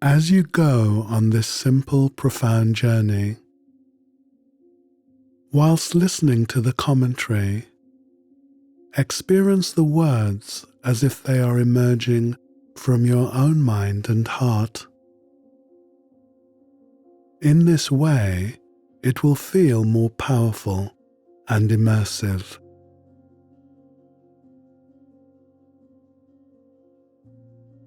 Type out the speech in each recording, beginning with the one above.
As you go on this simple, profound journey, whilst listening to the commentary, experience the words as if they are emerging from your own mind and heart. In this way, it will feel more powerful and immersive.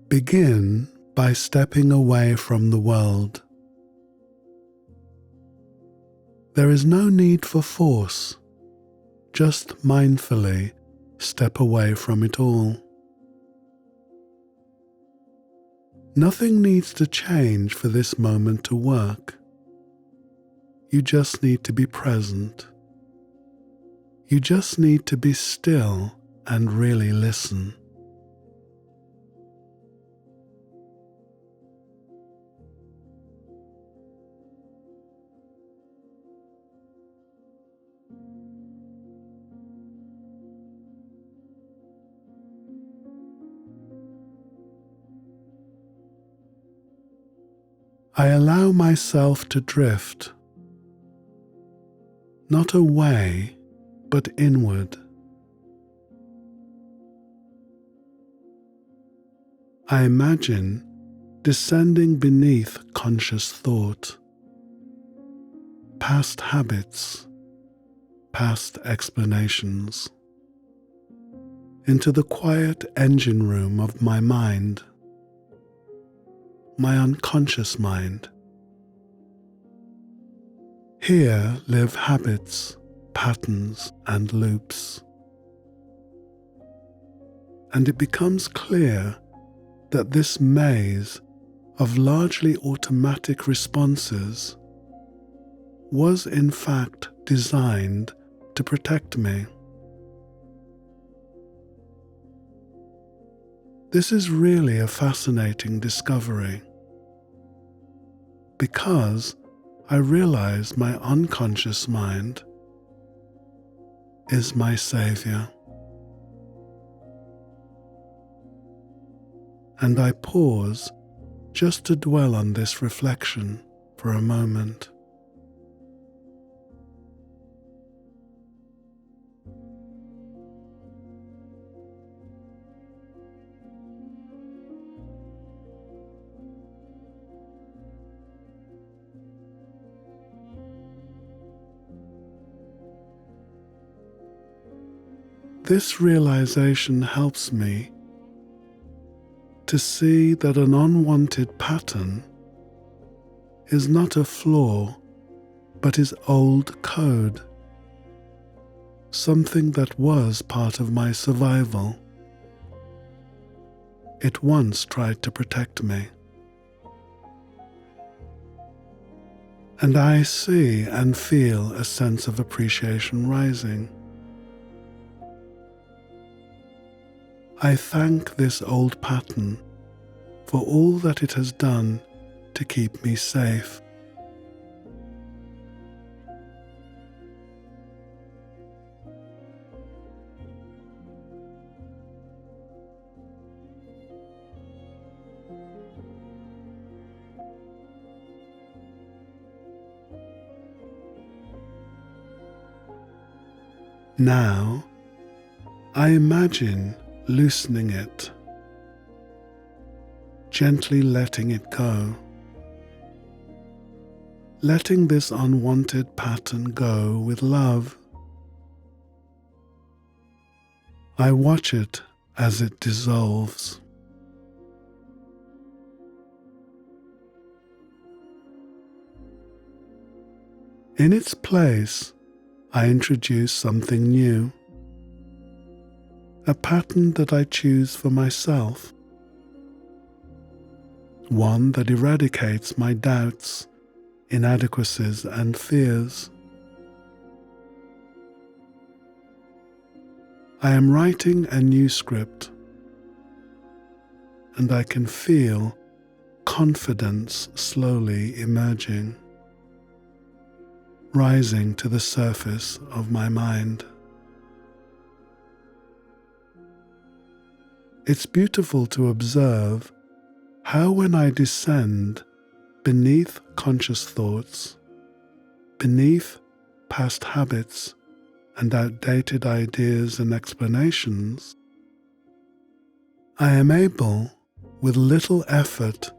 Begin by stepping away from the world. There is no need for force, just mindfully step away from it all. Nothing needs to change for this moment to work. You just need to be present. You just need to be still and really listen. I allow myself to drift, not away, but inward. I imagine descending beneath conscious thought, past habits, past explanations, into the quiet engine room of my mind, my unconscious mind. Here live habits, patterns, and loops. And it becomes clear that this maze of largely automatic responses was in fact designed to protect me. This is really a fascinating discovery, because I realize my unconscious mind is my savior. And I pause just to dwell on this reflection for a moment. This realization helps me to see that an unwanted pattern is not a flaw, but is old code, something that was part of my survival. It once tried to protect me. And I see and feel a sense of appreciation rising. I thank this old pattern for all that it has done to keep me safe. Now, I imagine loosening it, gently letting it go, letting this unwanted pattern go with love. I watch it as it dissolves. In its place, I introduce something new. A pattern that I choose for myself. One that eradicates my doubts, inadequacies, and fears. I am writing a new script, and I can feel confidence slowly emerging, rising to the surface of my mind. It's beautiful to observe how when I descend beneath conscious thoughts, beneath past habits and outdated ideas and explanations, I am able, with little effort,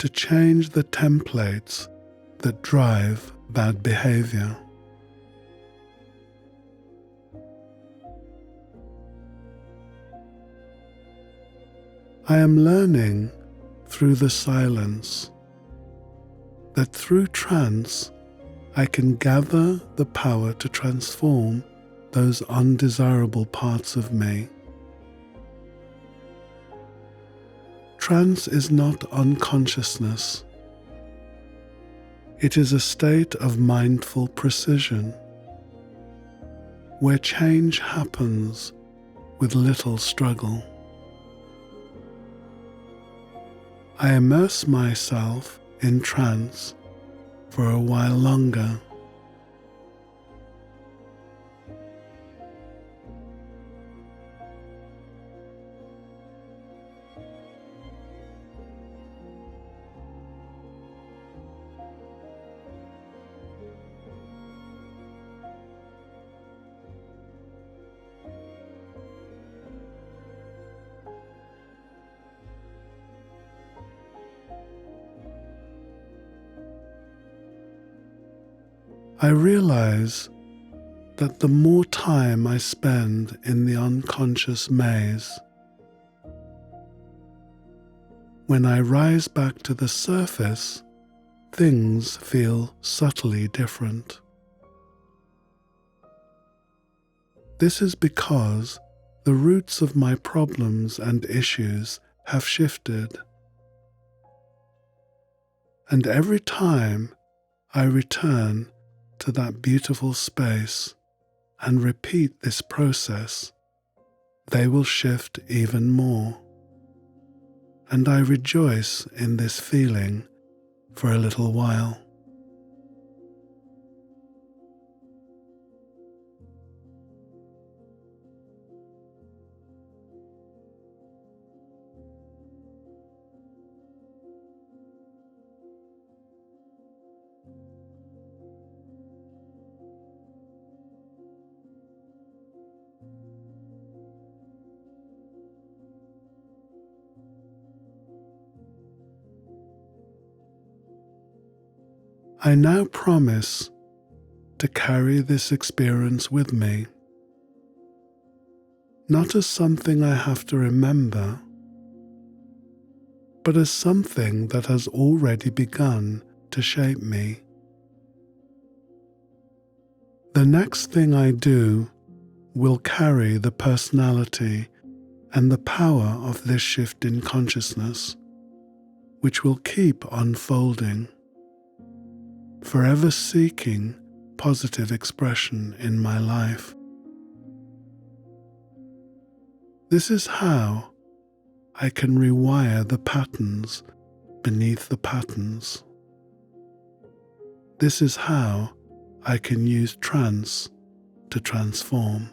to change the templates that drive bad behavior. I am learning through the silence that through trance I can gather the power to transform those undesirable parts of me. Trance is not unconsciousness. It is a state of mindful precision, where change happens with little struggle. I immerse myself in trance for a while longer. I realize that the more time I spend in the unconscious maze, when I rise back to the surface, things feel subtly different. This is because the roots of my problems and issues have shifted. And every time I return to that beautiful space and repeat this process, they will shift even more. And I rejoice in this feeling for a little while. I now promise to carry this experience with me, not as something I have to remember, but as something that has already begun to shape me. The next thing I do will carry the personality and the power of this shift in consciousness, which will keep unfolding, forever seeking positive expression in my life. This is how I can rewire the patterns beneath the patterns. This is how I can use trance to transform.